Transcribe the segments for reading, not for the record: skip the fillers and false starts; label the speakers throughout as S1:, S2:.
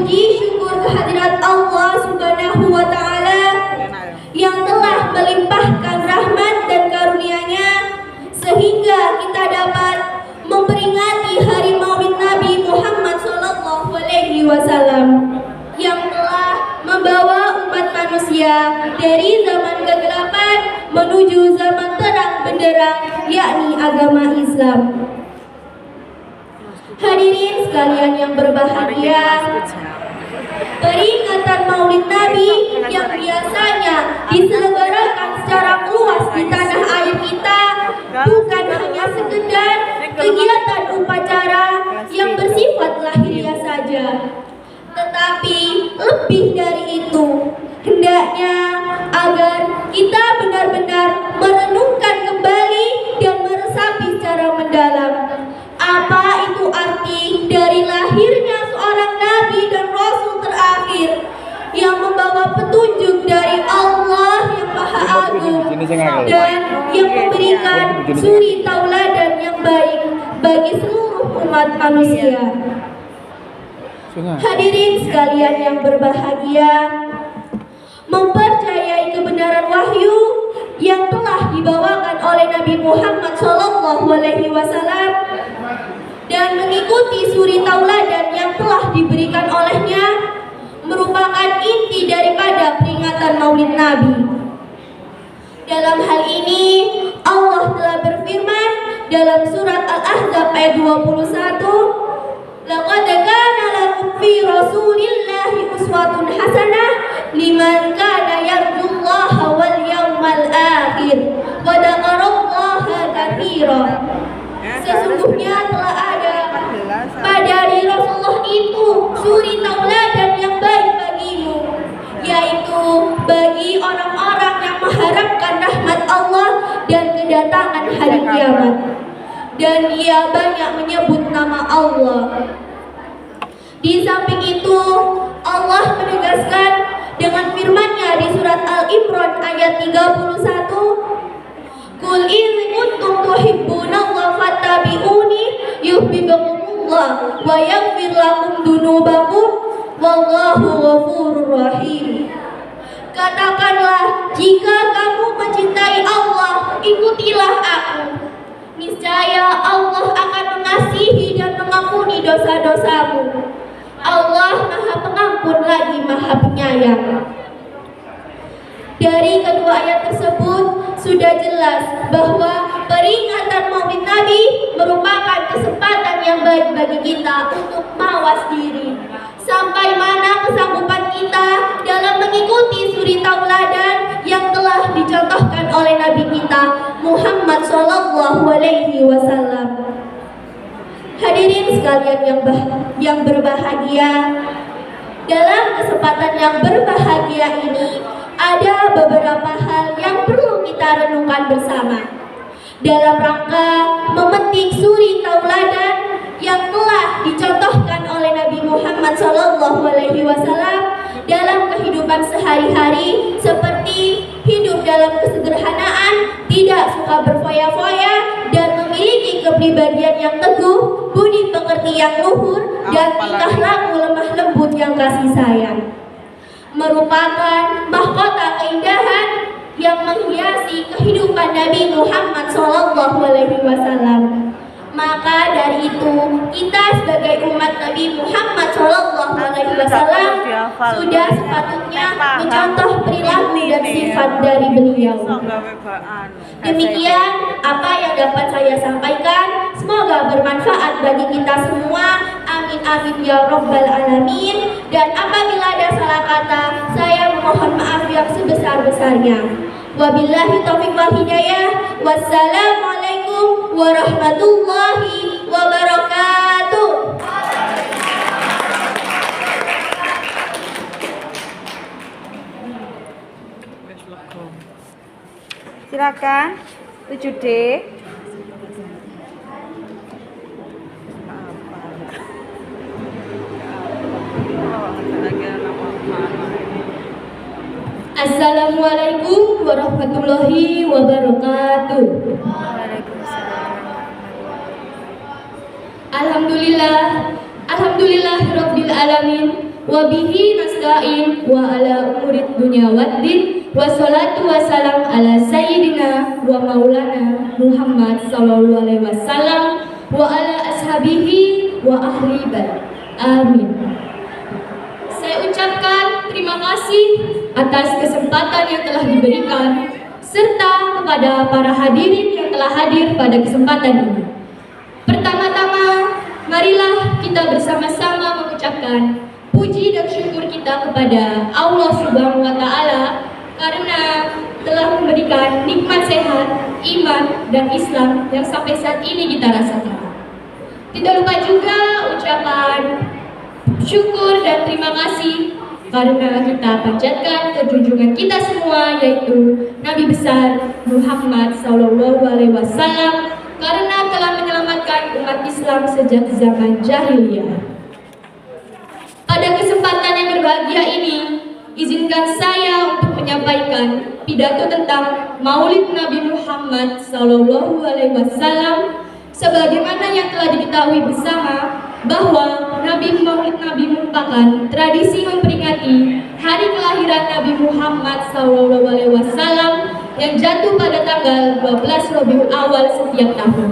S1: puji syukur kehadirat Allah Subhanahu wa Ta'ala yang telah melimpahkan rahmat dan karunia-Nya sehingga kita dapat memperingati hari Maulid Nabi Muhammad SAW yang telah membawa umat manusia dari zaman kegelapan menuju zaman terang benderang, yakni agama Islam. Hadirin sekalian yang berbahagia, peringatan Maulid Nabi yang biasanya diselenggarakan secara luas di tanah air kita bukan hanya sekedar kegiatan upacara yang bersifat lahiriah saja, tetapi lebih dari itu, hendaknya agar kita benar-benar merenungkan kembali dan meresapi secara mendalam apa itu arti dari lahirnya seorang nabi dan rasul terakhir yang membawa petunjuk dari Allah yang Maha Agung dan yang memberikan suri tauladan yang baik bagi seluruh umat manusia. Hadirin sekalian yang berbahagia, mempercayai kebenaran wahyu yang telah dibawakan oleh Nabi Muhammad SAW dan mengikuti suri tauladan yang telah diberikan olehnya merupakan inti daripada peringatan Maulid Nabi. Dalam hal ini Allah telah berfirman dalam surat Al-Ahzab ayat 21, laqad kana lakum fi rasulillahi uswatun hasanah liman kana yarjullaha wal yawmal akhir wa dzakarallaha katsira. Sesungguhnya telah ada pada diri Rasulullah itu suri tauladan yang baik bagimu, yaitu bagi orang-orang yang mengharapkan rahmat Allah dan kedatangan hari kiamat, dan ia banyak menyebut nama Allah. Di samping itu, Allah menegaskan dengan firman-Nya di surat Al-Imran ayat 31, Qul in kuntum tuhibbunallaha fattabi'uni yuhibbukumullah wa yaghfir lakum dzunubakum wallahu ghafurur rahim. Katakanlah, jika kamu mencintai Allah, ikutilah aku. Niscaya Allah akan mengasihi dan mengampuni dosa-dosamu. Allah Maha Pengampun lagi Maha Penyayang. Dari kedua ayat tersebut sudah jelas bahwa peringatan Maulid Nabi merupakan kesempatan yang baik bagi kita untuk mawas diri. Sampai mana kesanggupan kita dalam mengikuti suri tauladan yang telah dicontohkan oleh Nabi kita Muhammad SAW. Hadirin sekalian yang berbahagia, dalam kesempatan yang berbahagia ini ada beberapa hal yang perlu kita renungkan bersama dalam rangka memetik suri tauladan yang telah dicontohkan oleh Nabi Muhammad SAW dalam kehidupan sehari-hari, seperti hidup dalam kesederhanaan, tidak suka berfoya-foya, dan memiliki kepribadian yang teguh, budi pekerti yang luhur, dan tingkah laku lemah lembut yang kasih sayang. Merupakan mahkota keindahan yang menghiasi kehidupan Nabi Muhammad SAW. Maka dari itu, kita sebagai umat Nabi Muhammad SAW sudah sepatutnya mencontoh perilaku dan sifat dari beliau. Demikian apa yang dapat saya sampaikan. Semoga bermanfaat bagi kita semua. Amin amin ya rabbal alamin. Dan apabila ada salah kata, saya memohon maaf yang sebesar-besarnya. Wabillahi taufiq wal hidayah. Wassalamualaikum warahmatullahi wabarakatuh.
S2: Silakan 7D.
S1: Assalamualaikum warahmatullahi wabarakatuh. Alhamdulillah, alhamdulillahirabbil alamin. wa bihi nasta'in wa ala umurid dunya waddin wa salatu wa salam ala sayyidina wa maulana Muhammad sallallahu alaihi wasallam wa ala ashabihi wa ahli bait. Amin. Saya ucapkan terima kasih atas kesempatan yang telah diberikan serta kepada para hadirin yang telah hadir pada kesempatan ini. Pertama-tama, marilah kita bersama-sama mengucapkan puji dan syukur kita kepada Allah Subhanahu wa Ta'ala karena telah memberikan nikmat sehat, iman, dan Islam yang sampai saat ini kita rasakan. Tidak lupa juga ucapan syukur dan terima kasih karena kita panjatkan ke junjungan kita semua, yaitu Nabi besar Muhammad SAW, karena telah menyelamatkan umat Islam sejak zaman jahiliyah. Pada kesempatan yang berbahagia ini, izinkan saya untuk menyampaikan pidato tentang Maulid Nabi Muhammad SAW, sebagaimana yang telah diketahui bersama bahwa Maulid Nabi merupakan tradisi memperingati hari kelahiran Nabi Muhammad SAW yang jatuh pada tanggal 12 Rabiul Awal setiap tahun.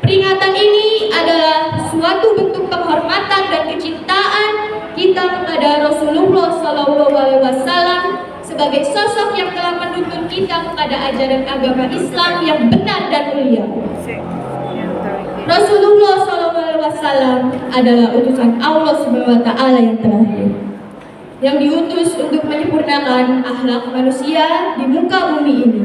S1: Peringatan ini adalah suatu bentuk penghormatan dan kecintaan kita kepada Rasulullah SAW sebagai sosok yang telah menuntun kita kepada ajaran agama Islam yang benar dan mulia. Rasulullah SAW adalah utusan Allah Subhanahu wa Ta'ala yang terakhir, yang diutus untuk menyempurnakan akhlak manusia di muka bumi ini.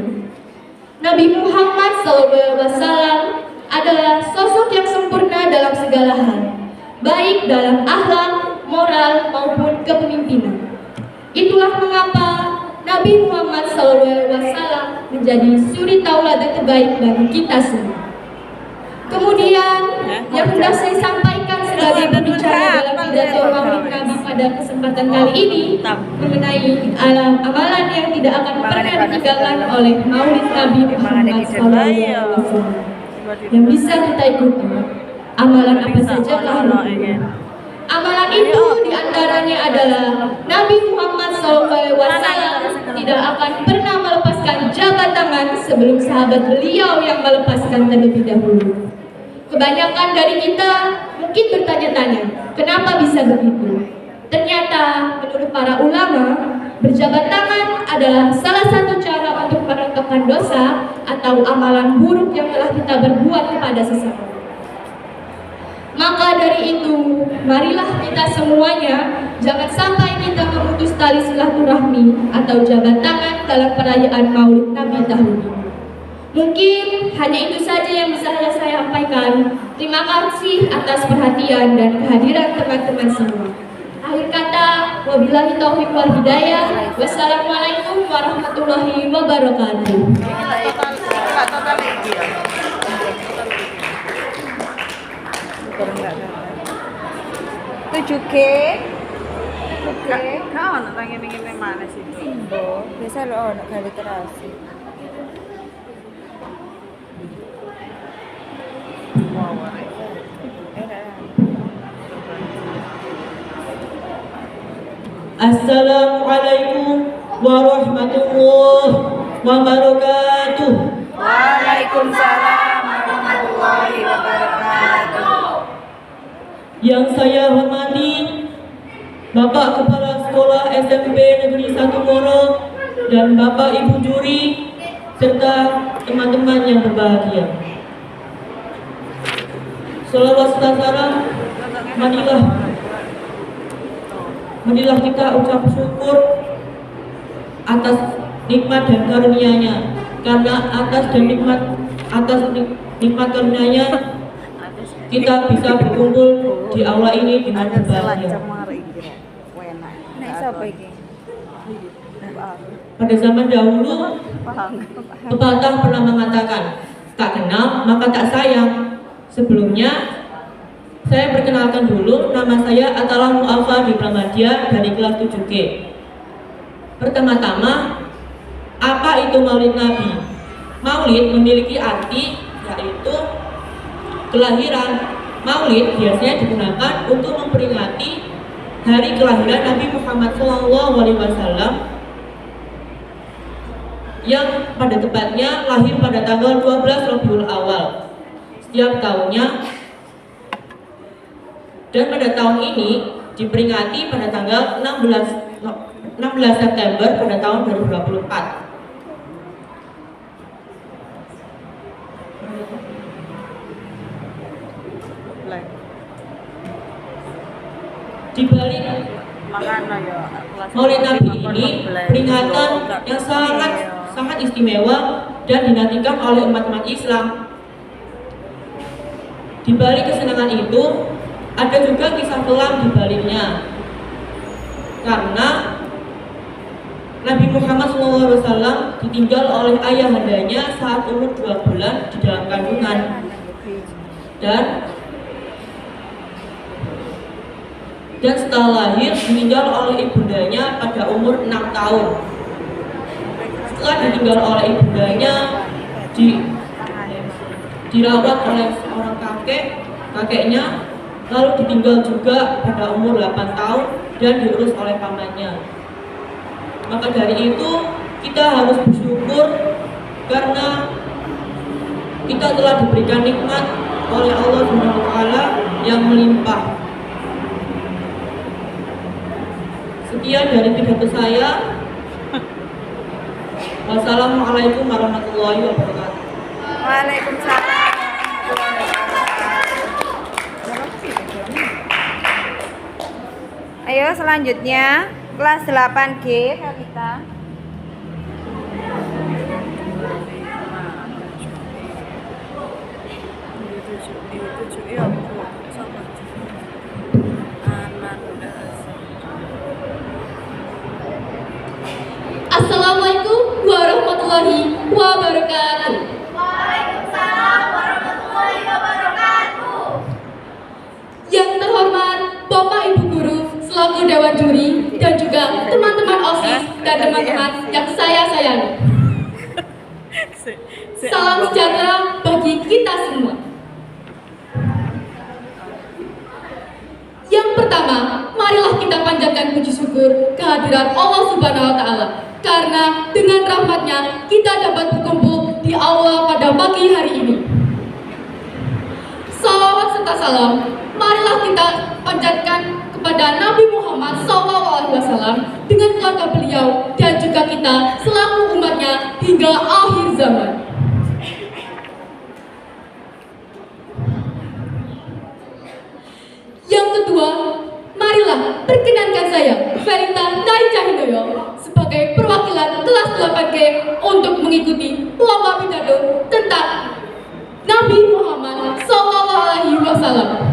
S1: Nabi Muhammad SAW adalah sosok yang sempurna dalam segala hal, baik dalam akhlak, moral, maupun kepemimpinan. Itulah mengapa Nabi Muhammad SAW menjadi suri tauladan terbaik bagi kita semua. Kemudian yang hendak saya sampaikan sebagai pembicara dalam pidato Maulid Nabi pada kesempatan kali ini mengenai amalan yang tidak akan pernah ditinggalkan oleh Maulid Nabi Muhammad SAW yang bisa kita ikuti. Amalan apa saja kalau amalan itu diantaranya adalah Nabi Muhammad SAW tidak akan pernah melepaskan jabat tangan sebelum sahabat beliau yang melepaskan terlebih dahulu. Kebanyakan dari kita mungkin bertanya-tanya, kenapa bisa begitu? Ternyata menurut para ulama, berjabat tangan adalah salah satu cara untuk merontokkan dosa atau amalan buruk yang telah kita berbuat kepada sesama. Maka dari itu, marilah kita semuanya jangan sampai kita memutus tali silaturahmi atau jabat tangan dalam perayaan Maulid Nabi tahun ini. Mungkin hanya itu saja yang bisa saya sampaikan. Terima kasih atas perhatian dan kehadiran teman-teman semua. Akhir kata, wabillahi taufiq wal hidayah. Wassalamualaikum warahmatullahi wabarakatuh.
S2: Kau nak tanya mana sih? Biasa lo nak kali terasi.
S3: Assalamualaikum warahmatullahi wabarakatuh.
S2: Waalaikumsalam warahmatullahi wabarakatuh.
S3: Yang saya hormati Bapak Kepala Sekolah SMP Negeri 1 Moro dan Bapak Ibu Juri serta teman-teman yang berbahagia. Sholawat serta salam, marilah kita ucap syukur atas nikmat dan karunia-Nya, karena atas nikmat karunia-Nya kita bisa berkumpul di aula ini dengan berbahagia. Pada zaman dahulu, pepatah pernah mengatakan, tak kenal maka tak sayang. Sebelumnya, saya perkenalkan dulu, nama saya Atalah Mu'afa di Pramadya dari kelas 7G. Pertama-tama, apa itu Maulid Nabi? Maulid memiliki arti, yaitu kelahiran. Maulid biasanya digunakan untuk memperingati hari kelahiran Nabi Muhammad SAW yang pada tepatnya lahir pada tanggal 12 Rabiul Awal setiap tahunnya, dan pada tahun ini diperingati pada tanggal 16 September pada tahun 2024. Di balik Maulid Nabi ini peringatan yang sangat istimewa dan dinantikan oleh umat-umat Islam. Di balik kesenangan itu ada juga kisah kelam di baliknya, karena Nabi Muhammad SAW ditinggal oleh ayahandanya saat umur 2 bulan di dalam kandungan, dan setelah lahir meninggal oleh ibundanya pada umur 6 tahun. Setelah ditinggal oleh ibundanya, dirawat oleh seorang kakeknya, lalu ditinggal juga pada umur 8 tahun dan diurus oleh pamannya. Maka dari itu kita harus bersyukur karena kita telah diberikan nikmat oleh Allah SWT yang melimpah. Sekian dari pidato saya. Wassalamualaikum warahmatullahi wabarakatuh.
S2: Waalaikumsalam. Ayo selanjutnya kelas 8G Kalita.
S1: Assalamualaikum warahmatullahi wabarakatuh.
S4: Waalaikumsalam warahmatullahi wabarakatuh.
S1: Yang terhormat Bapak Ibu Guru selaku Dewan Juri dan juga teman-teman OSIS dan teman-teman yang saya sayangi. Salam sejahtera bagi kita semua. Yang pertama, marilah kita panjatkan puji syukur kehadiran Allah Subhanahu wa Ta'ala, karena dengan rahmatnya kita dapat berkumpul di aula pada pagi hari ini. Salawat serta salam marilah kita panjatkan kepada Nabi Muhammad SAW dengan keluarga beliau dan juga kita selaku umatnya hingga akhir zaman. Yang kedua, marilah perkenankan saya, Felita Naica Hindoyo, sebagai perwakilan kelas 8G untuk mengikuti lomba pidato tentang Nabi Muhammad SAW.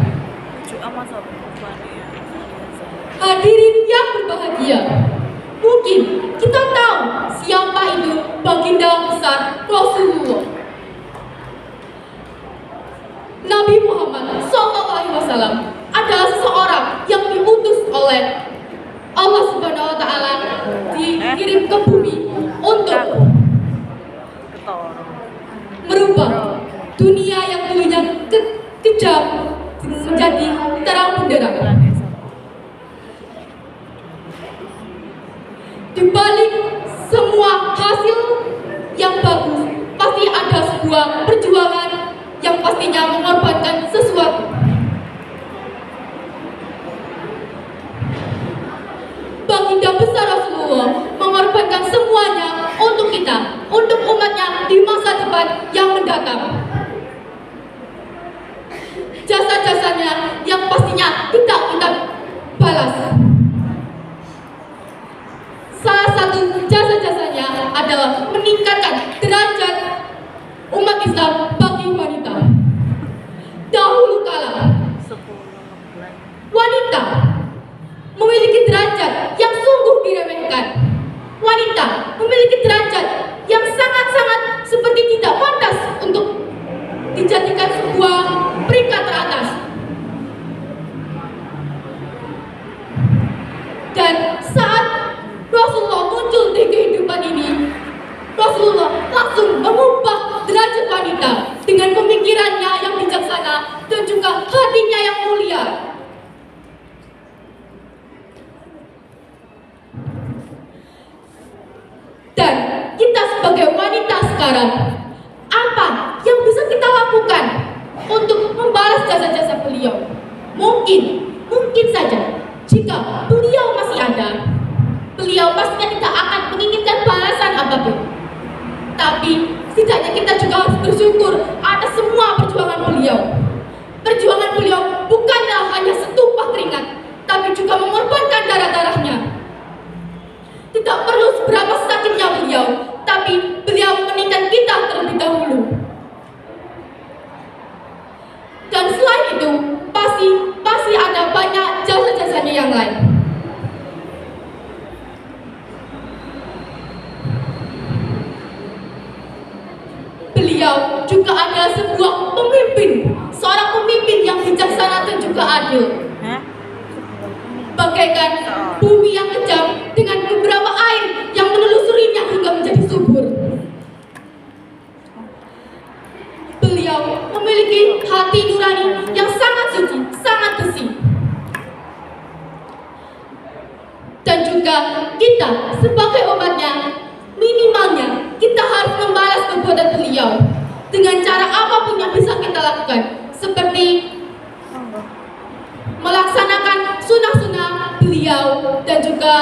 S1: Hadirin yang berbahagia, mungkin kita tahu siapa itu baginda besar Rasulullah. Nabi Muhammad SAW adalah seseorang yang diutus oleh Allah Subhanahu wa Ta'ala, dikirim ke bumi untuk merubah dunia yang dulunya kejam menjadi terang benderang. Di balik semua hasil yang bagus, pasti ada sebuah perjuangan yang pastinya mengorbankan sesuatu. Baginda besar Rasulullah mengorbankan semuanya untuk kita, untuk umatnya di masa depan yang mendatang. Jasa-jasanya yang pastinya tidak kita balas. Salah satu jasa-jasanya adalah meningkatkan derajat umat Islam bagi wanita. Dahulu kala, wanita memiliki derajat yang sungguh diremehkan. Wanita memiliki derajat yang sangat-sangat seperti tidak pantas untuk dijadikan sebuah peringkat teratas. Dan saat Rasulullah muncul di kehidupan ini, Rasulullah langsung mengubah derajat wanita dengan pemikirannya yang bijaksana dan juga hatinya yang mulia. sekarang, apa yang bisa kita lakukan untuk membalas jasa-jasa beliau? Mungkin saja jika beliau masih ada, beliau pastinya tidak akan menginginkan balasan apapun. Tapi setidaknya kita juga harus bersyukur atas semua perjuangan beliau. Perjuangan beliau bukanlah hanya setumpah keringat, tapi juga mengorbankan darah-darahnya. Tidak perlu seberapa sakitnya beliau, tapi beliau meninggalkan kita terlebih dahulu. Dan selain itu, pasti ada banyak jasa-jasanya yang lain. Beliau juga adalah sebuah pemimpin, seorang pemimpin yang bijaksana dan juga adil. Bagaikan bumi yang kejam dengan beberapa air yang menelusurinya hingga menjadi subur. Beliau memiliki hati nurani yang sangat suci, sangat bersih. Dan juga kita sebagai umatnya, minimalnya kita harus membalas perbuatan beliau dengan cara apapun yang bisa kita lakukan, seperti melaksanakan sunnah-sunnah beliau dan juga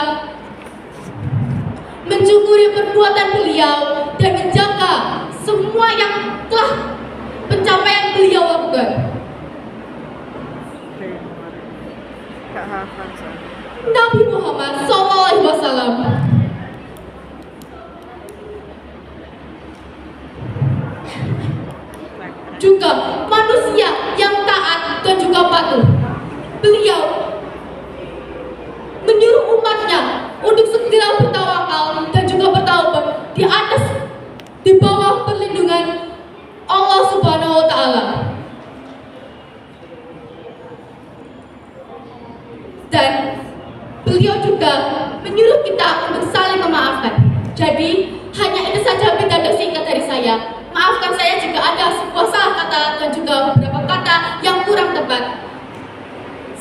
S1: mensyukuri perbuatan beliau dan menjaga semua yang telah pencapaian beliau lakukan. Nabi Muhammad SAW juga manusia yang taat dan juga patuh. Beliau menyuruh umatnya untuk segera bertawakal dan juga bertaubat di bawah perlindungan Allah Subhanahu wa Ta'ala. Dan beliau juga menyuruh kita untuk saling memaafkan. Jadi hanya itu saja pidato singkat dari saya. Maafkan saya jika ada sebuah salah kata dan juga beberapa kata yang kurang tepat.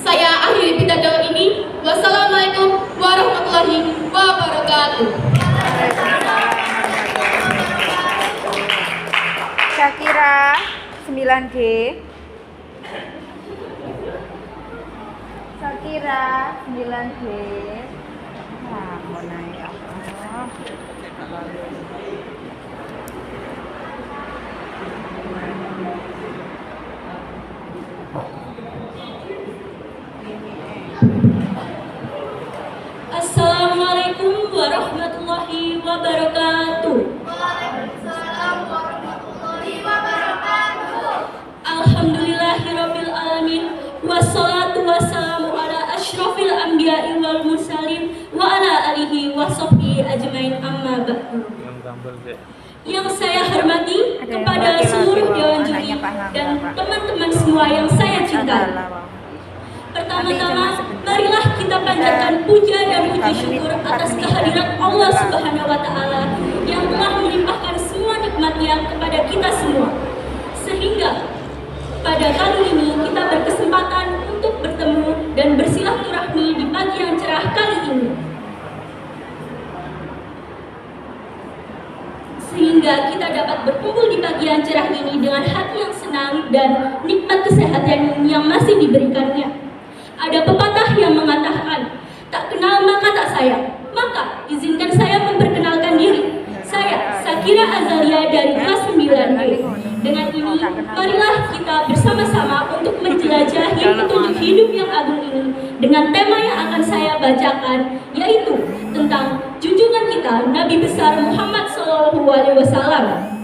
S1: Saya akhiri pidato ini. Wassalamualaikum warahmatullahi wabarakatuh.
S2: Syakira 9G. Syakira 9G. Nah, mau naik apa?
S1: Assalamualaikum warahmatullahi wabarakatuh.
S4: Waalaikumsalam warahmatullahi wabarakatuh.
S1: Alhamdulillahirabbil alamin wassalatu wassalamu ala asyrafil anbiya'i wal mursalin wa ala alihi wa sahbihi ajmain amma ba'du. Yang saya hormati kepada seluruh dewan juri dan teman-teman semua yang saya cintai. Pertama-tama, marilah kita panjatkan puja dan puji syukur atas kehadiran Allah Subhanahu wa Ta'ala yang telah melimpahkan semua nikmat-Nya kepada kita semua. Sehingga pada kali ini kita berkesempatan untuk bertemu dan bersilaturahmi di pagi yang cerah kali ini. Sehingga kita dapat berkumpul di pagi yang cerah ini dengan hati yang senang dan nikmat kesehatan yang masih diberikannya. Ada pepatah yang mengatakan, tak kenal maka tak sayang. Maka izinkan saya memperkenalkan diri. Saya Syakira Azalia dari kelas 9B. Dengan ini, marilah kita bersama-sama untuk menjelajahi petunjuk hidup yang agung ini dengan tema yang akan saya bacakan, yaitu tentang junjungan kita Nabi besar Muhammad SAW.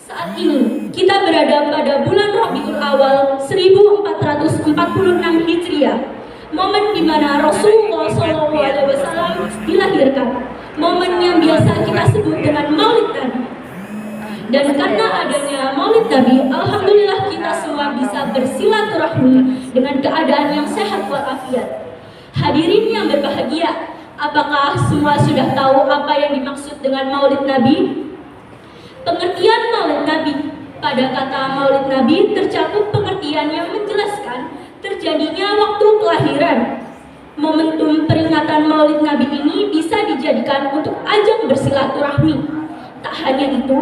S1: Saat ini kita berada pada bulan Rabiul Awal 1446 Hijriah, momen di mana Rasulullah SAW dilahirkan, momen yang biasa kita sebut dengan Maulid Nabi. Dan karena adanya Maulid Nabi, alhamdulillah kita semua bisa bersilaturahmi dengan keadaan yang sehat walafiat. Hadirin yang berbahagia, apakah semua sudah tahu apa yang dimaksud dengan Maulid Nabi? Pengertian Maulid Nabi. Pada kata Maulid Nabi tercakup pengertian yang menjelaskan terjadinya waktu kelahiran. Momentum peringatan Maulid Nabi ini bisa dijadikan untuk ajang bersilaturahmi. Tak hanya itu,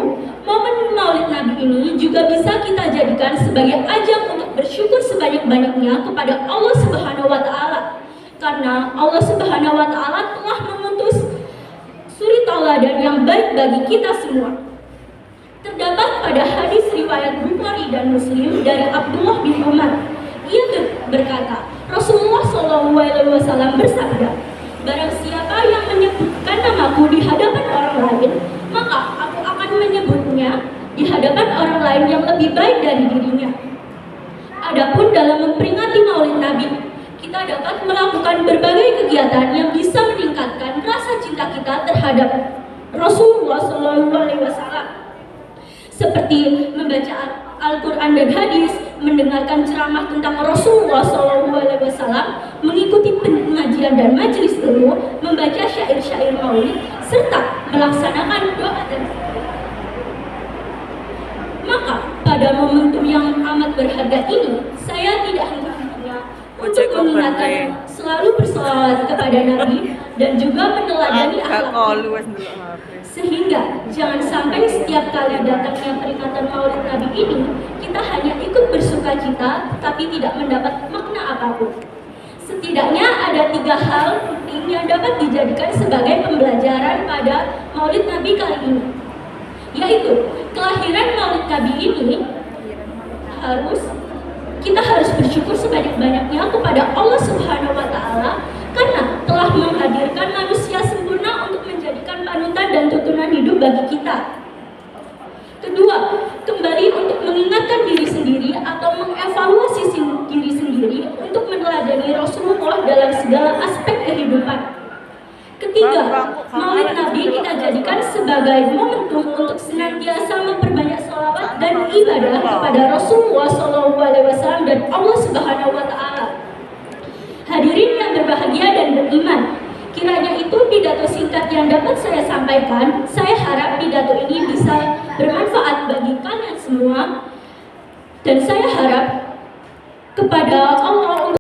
S1: momen Maulid Nabi ini juga bisa kita jadikan sebagai ajang untuk bersyukur sebanyak-banyaknya kepada Allah Subhanahu wa taala. Karena Allah Subhanahu wa taala telah mengutus suri tauladan yang baik bagi kita semua. Terdapat pada hadis riwayat Bukhari dan Muslim dari Abdullah bin Umar. Ia berkata, Rasulullah SAW bersabda, barang siapa yang menyebutkan namaku di hadapan orang lain, maka aku akan menyebutnya di hadapan orang lain yang lebih baik dari dirinya. Adapun dalam memperingati Maulid Nabi, kita dapat melakukan berbagai kegiatan yang bisa meningkatkan rasa cinta kita terhadap Rasulullah SAW, seperti membaca Al-Quran dan hadis, mendengarkan ceramah tentang Rasulullah SAW, mengikuti pengajian dan majelis ilmu, membaca syair-syair maulid, serta melaksanakan doa dan zikir. Maka pada momentum yang amat berharga ini, saya tidak henti-hentinya untuk mengingatkan selalu berselawat kepada Nabi dan juga meneladani akhlak, sehingga jangan sampai setiap kali datangnya peringatan Maulid Nabi ini kita hanya ikut bersuka cita tapi tidak mendapat makna apapun. Setidaknya ada 3 hal penting yang dapat dijadikan sebagai pembelajaran pada Maulid Nabi kali ini, yaitu kelahiran Maulid Nabi ini kita harus bersyukur sebanyak-banyaknya kepada Allah Subhanahu wa taala karena telah menghadirkan manusia sempurna untuk menjadikan panutan dan tuntunan hidup bagi kita. Kedua, kembali untuk mengingatkan diri sendiri atau mengevaluasi diri sendiri untuk meneladani Rasulullah dalam segala aspek kehidupan. Ketiga, Maulid Nabi kita jadikan sebagai momentum untuk senantiasa memperbanyak sholawat dan ibadah kepada Rasulullah SAW dan Allah Subhanahu wa taala. Hadirin yang berbahagia dan beriman, kiranya itu pidato singkat yang dapat saya sampaikan. Saya harap pidato ini bisa bermanfaat bagi kalian semua, dan saya harap kepada Allah